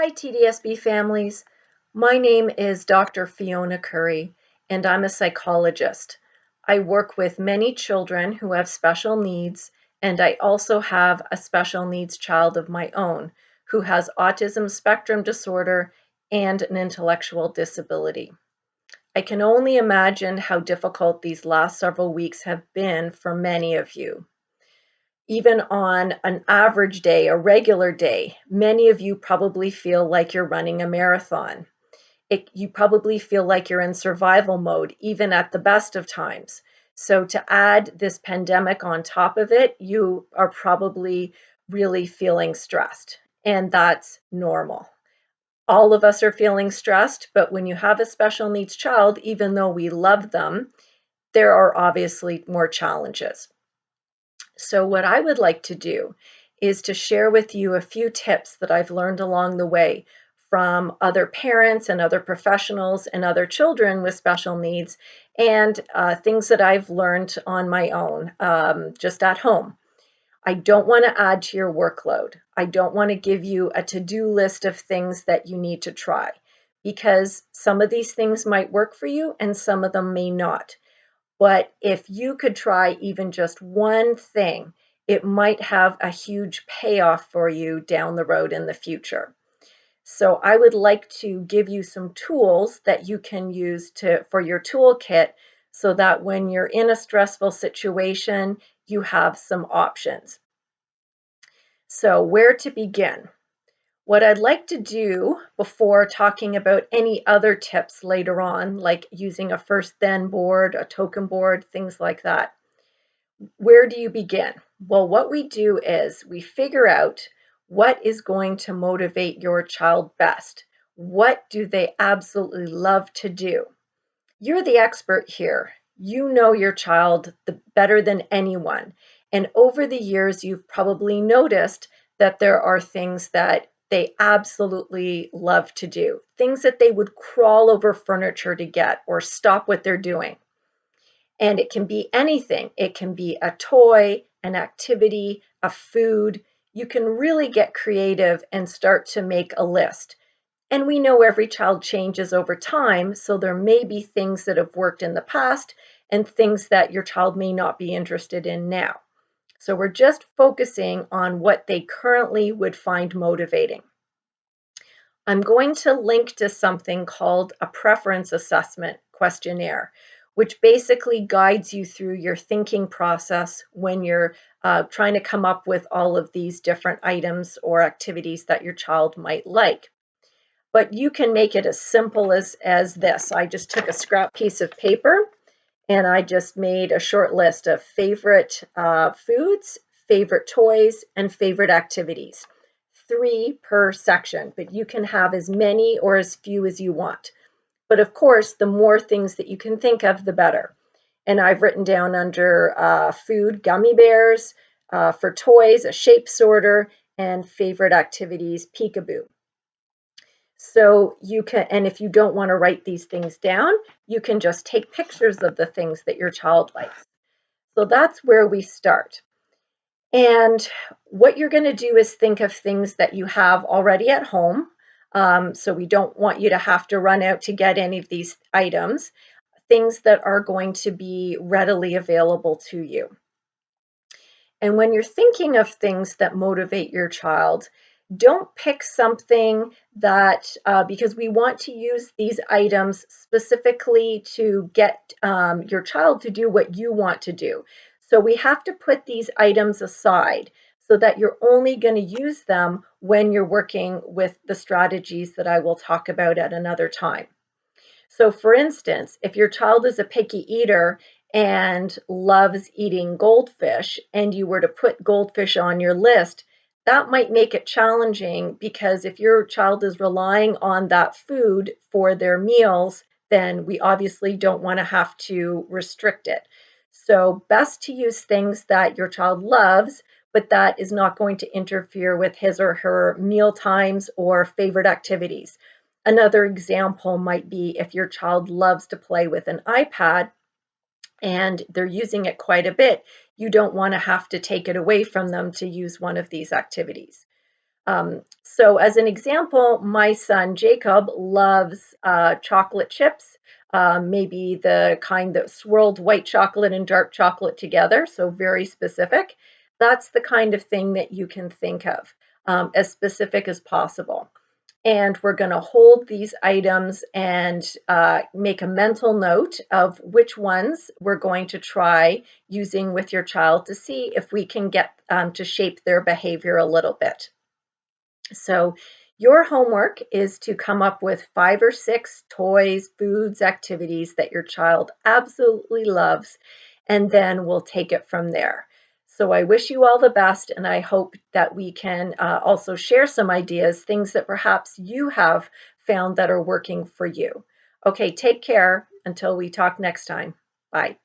Hi, TDSB families. My name is Dr. Fiona Curry, and I'm a psychologist. I work with many children who have special needs, and I also have a special needs child of my own who has autism spectrum disorder and an intellectual disability. I can only imagine how difficult these last several weeks have been for many of you. Even on an average day, a regular day, many of you probably feel like you're running a marathon. You probably feel like you're in survival mode, even at the best of times. So to add this pandemic on top of it, you are probably really feeling stressed, and that's normal. All of us are feeling stressed, but when you have a special needs child, even though we love them, there are obviously more challenges. So what I would like to do is to share with you a few tips that I've learned along the way from other parents and other professionals and other children with special needs, and things that I've learned on my own, just at home. I don't want to add to your workload. I don't want to give you a to-do list of things that you need to try, because some of these things might work for you and some of them may not. But if you could try even just one thing, it might have a huge payoff for you down the road in the future. So I would like to give you some tools that you can use for your toolkit so that when you're in a stressful situation, you have some options. So where to begin? What I'd like to do before talking about any other tips later on, like using a first then board, a token board, things like that. Where do you begin? Well, what we do is we figure out what is going to motivate your child best. What do they absolutely love to do? You're the expert here. You know your child better than anyone. And over the years, you've probably noticed that there are things that they absolutely love to do, things that they would crawl over furniture to get or stop what they're doing. And it can be anything. It can be a toy, an activity, a food. You can really get creative and start to make a list. And we know every child changes over time, so there may be things that have worked in the past and things that your child may not be interested in now. So we're just focusing on what they currently would find motivating. I'm going to link to something called a preference assessment questionnaire, which basically guides you through your thinking process when you're trying to come up with all of these different items or activities that your child might like. But you can make it as simple as this. I just took a scrap piece of paper and I just made a short list of favorite foods, favorite toys, and favorite activities. 3 per section, but you can have as many or as few as you want. But of course, the more things that you can think of, the better. And I've written down under food, gummy bears, for toys, a shape sorter, and favorite activities, peekaboo. So you can, and if you don't want to write these things down, you can just take pictures of the things that your child likes. So that's where we start. And what you're going to do is think of things that you have already at home. So we don't want you to have to run out to get any of these items, things that are going to be readily available to you. And when you're thinking of things that motivate your child, don't pick something that, because we want to use these items specifically to get your child to do what you want to do. So we have to put these items aside so that you're only going to use them when you're working with the strategies that I will talk about at another time. So for instance, if your child is a picky eater and loves eating goldfish and you were to put goldfish on your list, that might make it challenging because if your child is relying on that food for their meals, then we obviously don't want to have to restrict it. So best to use things that your child loves, but that is not going to interfere with his or her meal times or favorite activities. Another example might be if your child loves to play with an iPad and they're using it quite a bit, you don't want to have to take it away from them to use one of these activities. So as an example, my son Jacob loves chocolate chips, maybe the kind that swirled white chocolate and dark chocolate together, so very specific. That's the kind of thing that you can think of, as specific as possible. And we're going to hold these items and make a mental note of which ones we're going to try using with your child to see if we can get to shape their behavior a little bit. So your homework is to come up with 5 or 6 toys, foods, activities that your child absolutely loves, and then we'll take it from there. So I wish you all the best, and I hope that we can also share some ideas, things that perhaps you have found that are working for you. Okay, take care until we talk next time. Bye.